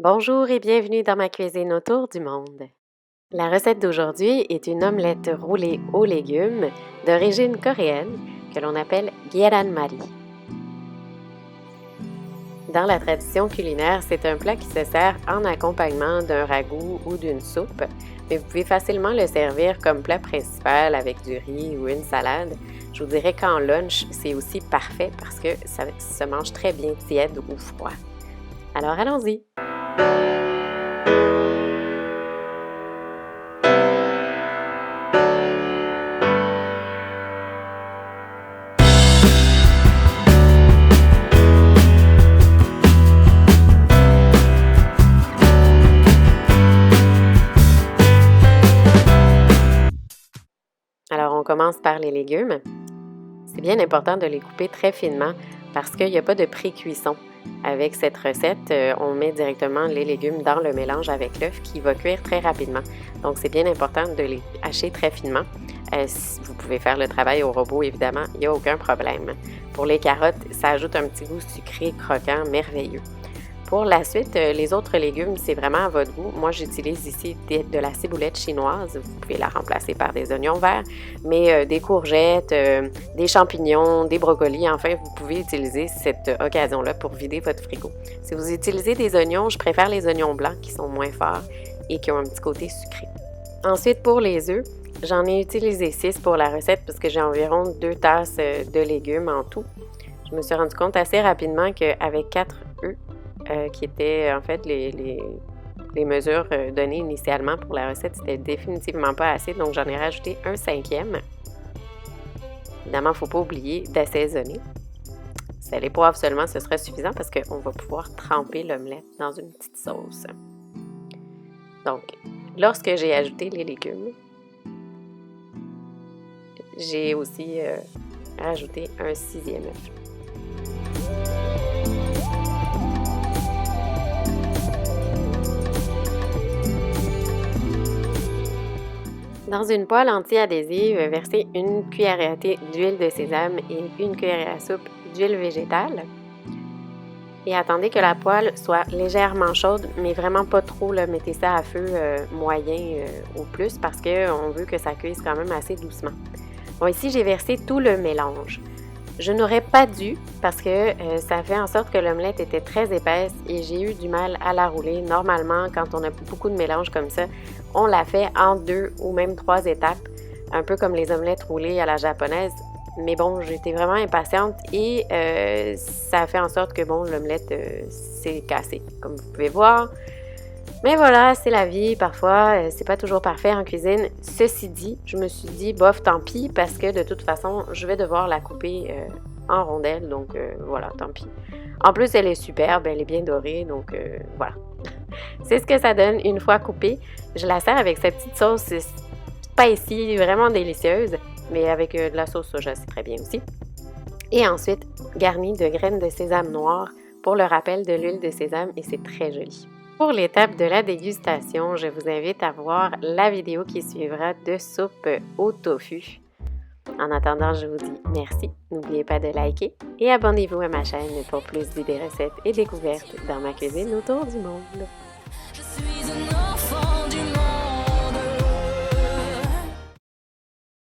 Bonjour et bienvenue dans ma cuisine autour du monde. La recette d'aujourd'hui est une omelette roulée aux légumes d'origine coréenne que l'on appelle 계란말이. Dans la tradition culinaire, c'est un plat qui se sert en accompagnement d'un ragoût ou d'une soupe, mais vous pouvez facilement le servir comme plat principal avec du riz ou une salade. Je vous dirais qu'en lunch, c'est aussi parfait parce que ça se mange très bien tiède ou froid. Alors allons-y! Alors, on commence par les légumes. C'est bien important de les couper très finement parce qu'il n'y a pas de pré-cuisson. Avec cette recette, on met directement les légumes dans le mélange avec l'œuf qui va cuire très rapidement. Donc, c'est bien important de les hacher très finement. Vous pouvez faire le travail au robot, évidemment, il n'y a aucun problème. Pour les carottes, ça ajoute un petit goût sucré, croquant, merveilleux. Pour la suite, les autres légumes, c'est vraiment à votre goût. Moi, j'utilise ici de la ciboulette chinoise. Vous pouvez la remplacer par des oignons verts, mais des courgettes, des champignons, des brocolis. Enfin, vous pouvez utiliser cette occasion-là pour vider votre frigo. Si vous utilisez des oignons, je préfère les oignons blancs qui sont moins forts et qui ont un petit côté sucré. Ensuite, pour les œufs, j'en ai utilisé 6 pour la recette parce que j'ai environ 2 tasses de légumes en tout. Je me suis rendu compte assez rapidement qu'avec 4 œufs, qui étaient en fait les mesures données initialement pour la recette, c'était définitivement pas assez, donc j'en ai rajouté un 5e. Évidemment, il ne faut pas oublier d'assaisonner. Sel et poivre seulement, ce sera suffisant parce qu'on va pouvoir tremper l'omelette dans une petite sauce. Donc, lorsque j'ai ajouté les légumes, j'ai aussi rajouté un 6e œuf. Dans une poêle anti-adhésive, versez une cuillère à thé d'huile de sésame et une cuillère à soupe d'huile végétale. Et attendez que la poêle soit légèrement chaude, mais vraiment pas trop. Là, mettez ça à feu moyen ou plus parce qu'on veut que ça cuise quand même assez doucement. Bon, ici, j'ai versé tout le mélange. Je n'aurais pas dû parce que ça fait en sorte que l'omelette était très épaisse et j'ai eu du mal à la rouler. Normalement, quand on a beaucoup de mélange comme ça, on la fait en 2 ou même 3 étapes, un peu comme les omelettes roulées à la japonaise. Mais bon, j'étais vraiment impatiente et ça a fait en sorte que bon, l'omelette s'est cassée, comme vous pouvez voir. Mais voilà, c'est la vie, parfois, c'est pas toujours parfait en cuisine. Ceci dit, je me suis dit, bof, tant pis, parce que de toute façon, je vais devoir la couper en rondelles, donc voilà, tant pis. En plus, elle est superbe, elle est bien dorée, donc voilà. C'est ce que ça donne une fois coupée. Je la sers avec cette petite sauce spicy, vraiment délicieuse, mais avec de la sauce soja, c'est très bien aussi. Et ensuite, garnie de graines de sésame noir pour le rappel de l'huile de sésame, et c'est très joli. Pour l'étape de la dégustation, je vous invite à voir la vidéo qui suivra de soupe au tofu. En attendant, je vous dis merci. N'oubliez pas de liker et abonnez-vous à ma chaîne pour plus d'idées recettes et découvertes dans ma cuisine autour du monde.